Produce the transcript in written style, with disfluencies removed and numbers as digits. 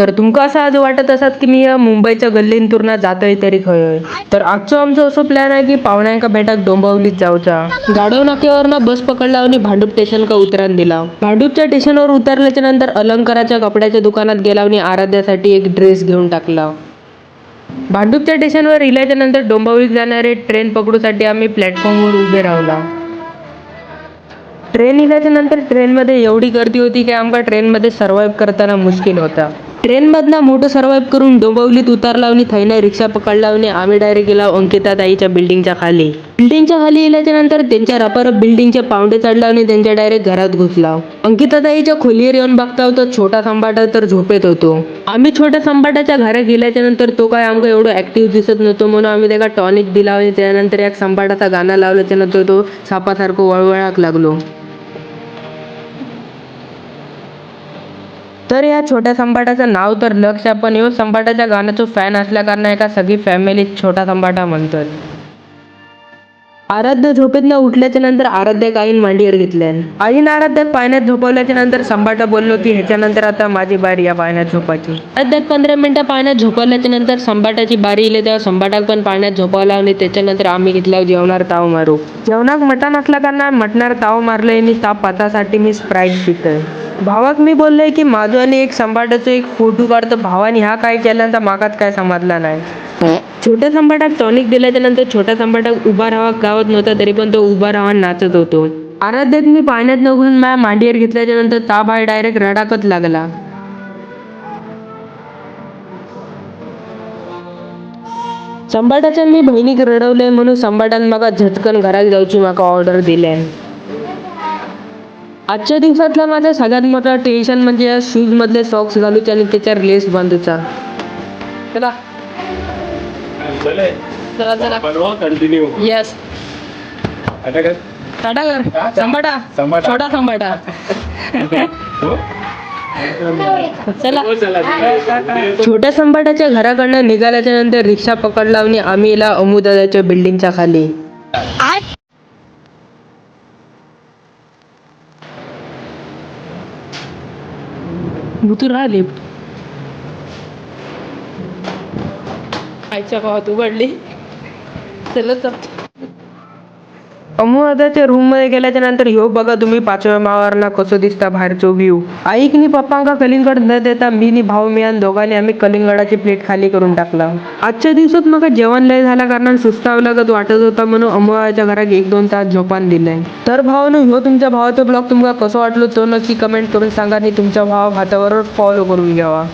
तर तुमका असं आज वाटत असत की मी या मुंबईच्या गल्लींतून जातोय तरी खंय. तर आजचो आमचो असं प्लॅन आहे की पाहुण्यांका भेटाक डोंबिवलीत जाऊचा. गाडव नाक्यावरनं बस पकडला आणि भांडूप स्टेशन का उतरान दिला. भांडूपच्या स्टेशनवर उतरल्याच्या नंतर अलंकाराच्या कपड्याच्या दुकानात गेला आणि आराध्यासाठी एक ड्रेस घेऊन टाकला. भांडूपच्या स्टेशनवर इल्याच्या नंतर डोंबिवलीत जाणारे ट्रेन पकडूसाठी आम्ही प्लॅटफॉर्मवर उभे राहिला. ट्रेन इल्याच्या नंतर ट्रेनमध्ये एवढी गर्दी होती की आमका ट्रेनमध्ये सर्वाइव्ह करताना मुश्किल होता. ट्रेनमधनं मोठं सर्वाइव्ह करून डोंबिवलीत उतरला आणि थैने रिक्षा पकडला आणि आम्ही डायरेक्ट गेला अंकिता ताईच्या बिल्डिंगच्या खाली. बिल्डिंगच्या खाली इल्याच्या नंतर त्यांच्या रपारप बिल्डिंगचे पावडे चढला आणि त्यांच्या डायरेक्ट घरात घुसला. अंकिता ताईच्या खोलीवर येऊन बघता होतो छोटा संपाटा तर झोपेत होतो. आम्ही छोट्या संपाटाच्या घरात गेल्याच्या नंतर तो काय आमका एवढं ऍक्टिव्ह दिसत नव्हतो म्हणून आम्ही त्याला टॉनिक दिला आणि त्यानंतर एक संपाटाचा गाणं लावल्याच्या नंतर तो सापासारखं वळवळाक लागलो. तर या छोट्या संपाटाचं नाव तर लक्ष, पण ह्यो संपाटाच्या गाण्याचा फॅन असल्या कारण एका सगळी फॅमिली छोटा संपाटा म्हणतात. आराध्य झोपेतनं उठल्याच्या नंतर आराध्याक आईन मांडीवर घेतल्यान. आईन आराध्याक पाण्यात झोपवल्याच्या नंतर संपाटा बोललो की ह्याच्यानंतर आता माझी बारी या पाण्यात झोपायची. आराध्याक 15 मिनिटं पाण्यात झोपवल्याच्या नंतर संपाटाची बारी इले तेव्हा संपाटाक पण पाण्यात झोपवला आणि त्याच्यानंतर आम्ही घेतल्यावर जेवणार ताव मारू. जेवणाक मटण असल्या कारण मटणावर ताव मारलंय आणि ताप पाचासाठी मी स्प्राईट पितोय. भावाक मी बोललोय की माझं आणि एक संपाटाचं एक फोटो काढतो. भावाने ह्या काय केल्यानंतर मागात काय समजला नाही. छोट्या संपाटाक टॉनिक दिल्याच्या नंतर छोट्या संपाटाक उभा राहावा गावात नव्हता तरी पण तो उभा राहावा नाचत होतो. आराध्यात मी पाण्यात नघून माझ्या मांडीवर घेतल्याच्या नंतर ताप आहे डायरेक्ट रडाकत लागला. संपाटाच्या मी बहिणीक रडवलंय म्हणून संपाटान माका झटकन घरात जाऊची माका ऑर्डर दिल्यान. आजच्या दिवसातला माझा सगळ्यात मोठा टेन्शन म्हणजे या शूज मधले सॉक्स घालूचे आणि त्याच्यावर लेस बांधूचा. चला चला चला कंटिन्यू. येस टाटा कर संपाटा छोटा संपाटा. चला. छोट्या संपाटाच्या घराकडनं निघाल्याच्या नंतर रिक्षा पकडला आणि आम्ही येला अमुदादाच्या बिल्डिंगच्या खाली. तू राहा लिफ्ट आईच्या गावात उघडली. चल अमुदाच्या रूम मध्ये गेल्याच्या नंतर ह्यो बघा तुम्ही 5व्या माळावरना कसं दिसता बाहेरचो व्ह्यू. आईक नी पप्पांका कलिंगड न देता मी नी भाऊ मिळून दोघांनी आम्ही कलिंगडाची प्लेट खाली करून टाकला. आजच्या दिवसात मग जेवण लय झाल्या कारण सुस्तावल्यागत वाटत होता म्हणून अमुदाच्या घरात 1-2 तास झोपान दिलंय. तर भावानो ह्यो तुमच्या भावाचा ब्लॉग तुम्हाला कसं वाटलो तो नक्की कमेंट करून सांगा आणि तुमच्या भावा भातावर फॉलो करून घ्यावा.